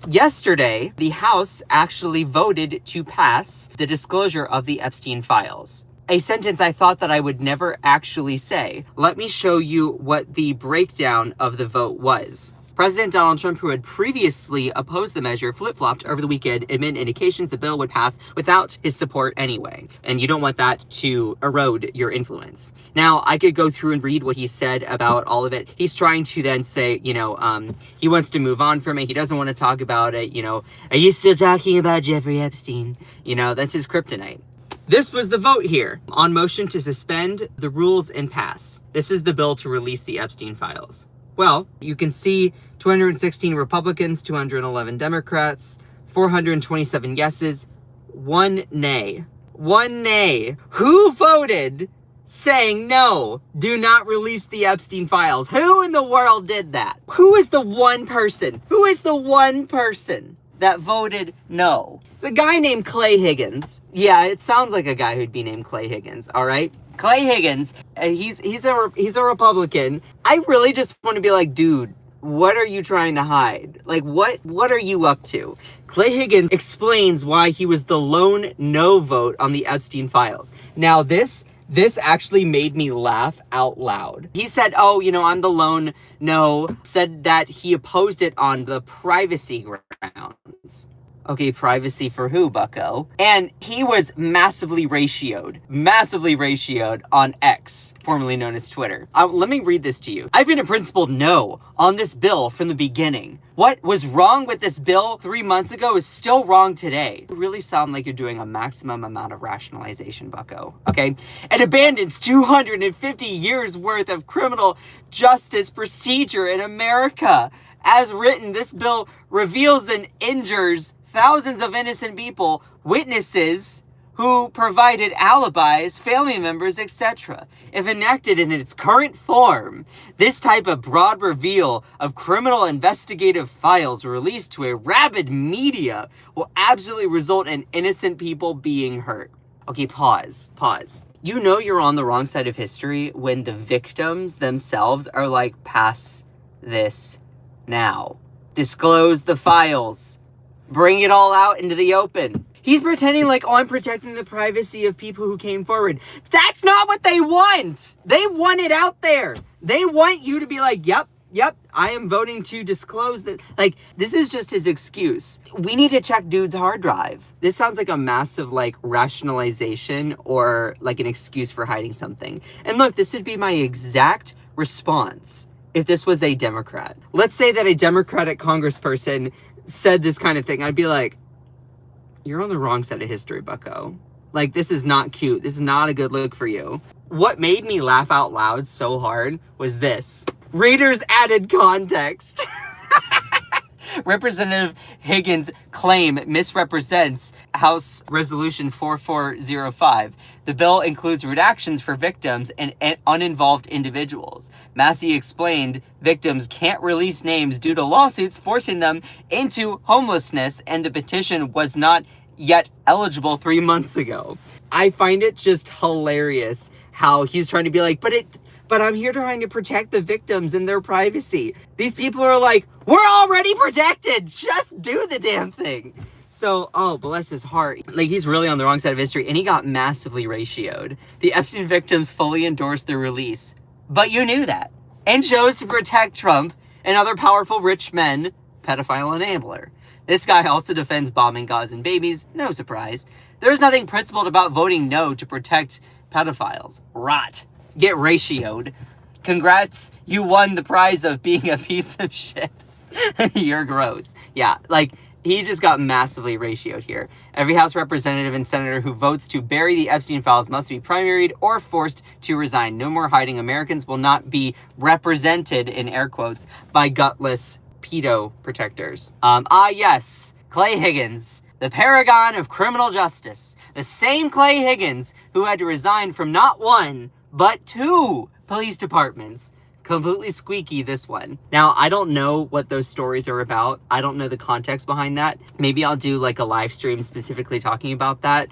Yesterday, the House actually voted to pass the disclosure of the Epstein Files. A sentence I thought that I would never actually say. Let me show you what the breakdown of the vote was. President Donald Trump, who had previously opposed the measure, flip-flopped over the weekend amid indications the bill would pass without his support anyway. And you don't want that to erode your influence. Now, I could go through and read what he said about all of it. He's trying to then say, he wants to move on from it. He doesn't want to talk about it. Are you still talking about Jeffrey Epstein? That's his kryptonite. This was the vote here on motion to suspend the rules and pass. This is the bill to release the Epstein Files. Well, you can see 216 Republicans, 211 Democrats, 427 yeses, 1 nay. 1 nay. Who voted saying no, do not release the Epstein Files? Who in the world did that? Who is the one person? Who is the one person that voted no? It's a guy named Clay Higgins. Yeah, it sounds like a guy who'd be named Clay Higgins, all right? Clay Higgins, he's a Republican. I really just want to be like, dude, what are you trying to hide? Like, what are you up to? Clay Higgins explains why he was the lone no vote on the Epstein Files. Now, this actually made me laugh out loud. He said, I'm the lone no, said that he opposed it on the privacy grounds. Okay, privacy for who, bucko? And he was massively ratioed on X, formerly known as Twitter. Let me read this to you. I've been a principled no on this bill from the beginning. What was wrong with this bill 3 months ago is still wrong today. You really sound like you're doing a maximum amount of rationalization, bucko, okay? It abandons 250 years worth of criminal justice procedure in America. As written, this bill reveals and injures thousands of innocent people, witnesses who provided alibis, family members, etc. If enacted in its current form, this type of broad reveal of criminal investigative files released to a rabid media will absolutely result in innocent people being hurt. Okay, pause. You know you're on the wrong side of history when the victims themselves are like, pass this now. Disclose the files. Bring it all out into the open. He's pretending like, I'm protecting the privacy of people who came forward. That's not what they want. They want it out there. They want you to be like, yep, I am voting to disclose that. Like, this is just his excuse. We need to check dude's hard drive. This sounds like a massive, rationalization or like an excuse for hiding something. And look, this would be my exact response if this was a Democrat. Let's say that a Democratic congressperson said this kind of thing. I'd be like, you're on the wrong side of history, bucko. Like, this is not cute. This is not a good look for you. What made me laugh out loud so hard was this. Readers added context. Representative Higgins' claim misrepresents House Resolution 4405. The bill includes redactions for victims and uninvolved individuals. Massey explained victims can't release names due to lawsuits forcing them into homelessness, and the petition was not yet eligible 3 months ago. I find it just hilarious how he's trying to be like, but I'm here trying to protect the victims and their privacy. These people are like, we're already protected. Just do the damn thing. So, bless his heart. Like, he's really on the wrong side of history, and he got massively ratioed. The Epstein victims fully endorsed the release. But you knew that, and chose to protect Trump and other powerful rich men, pedophile enabler. This guy also defends bombing Gazan babies. No surprise. There's nothing principled about voting no to protect pedophiles. Rot. Get ratioed. Congrats, you won the prize of being a piece of shit. You're gross. Yeah, he just got massively ratioed here. Every House representative and senator who votes to bury the Epstein Files must be primaried or forced to resign. No more hiding. Americans will not be represented, in air quotes, by gutless pedo protectors. Yes, Clay Higgins, the paragon of criminal justice. The same Clay Higgins who had to resign from not one, but 2 police departments. Completely squeaky, this one. Now, I don't know what those stories are about. I don't know the context behind that. Maybe I'll do like a live stream specifically talking about that.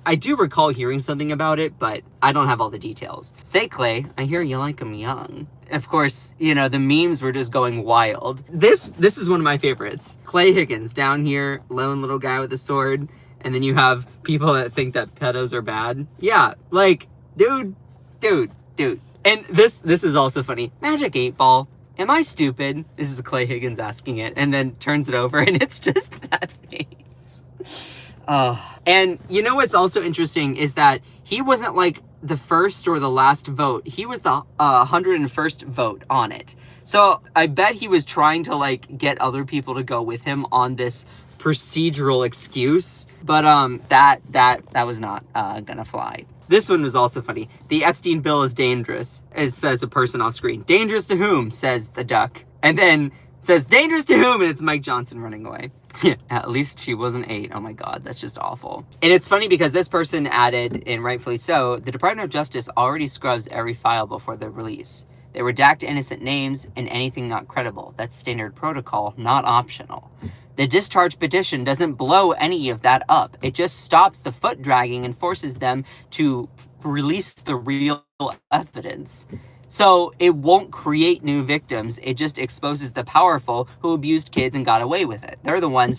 I do recall hearing something about it, but I don't have all the details. Say, Clay, I hear you like them young. Of course, you know, the memes were just going wild. This is one of my favorites. Clay Higgins down here, lone little guy with a sword. And then you have people that think that pedos are bad. Yeah, like, dude. And this is also funny. Magic 8 Ball. Am I stupid? This is Clay Higgins asking it, and then turns it over, and it's just that face. And you know what's also interesting is that he wasn't like the first or the last vote. He was the 101st vote on it. So I bet he was trying to like get other people to go with him on this procedural excuse, but that was not gonna fly. This one was also funny. The Epstein bill is dangerous. It says a person off screen. Dangerous to whom? Says the duck. And then says dangerous to whom? And it's Mike Johnson running away. At least she wasn't 8. Oh my God, that's just awful. And it's funny because this person added, and rightfully so, the Department of Justice already scrubs every file before the release. They redact innocent names and anything not credible. That's standard protocol, not optional. The discharge petition doesn't blow any of that up. It just stops the foot dragging and forces them to release the real evidence. So it won't create new victims. It just exposes the powerful who abused kids and got away with it. They're the ones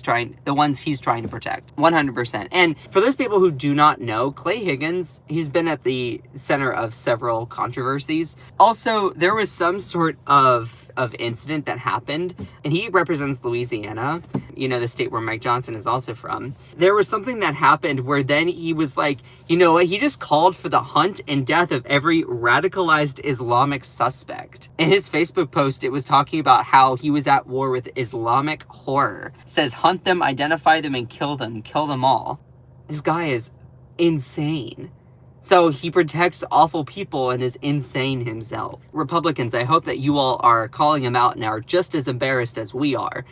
he's trying to protect. 100%. And for those people who do not know, Clay Higgins, he's been at the center of several controversies. Also, there was some sort of incident that happened, and he represents Louisiana, you know, the state where Mike Johnson is also from. There was something that happened where then he was like, you know what, he just called for the hunt and death of every radicalized Islamic suspect. In his Facebook post, it was talking about how he was at war with Islamic horror. It says, hunt them, identify them, and kill them all. This guy is insane. So he protects awful people and is insane himself. Republicans, I hope that you all are calling him out and are just as embarrassed as we are.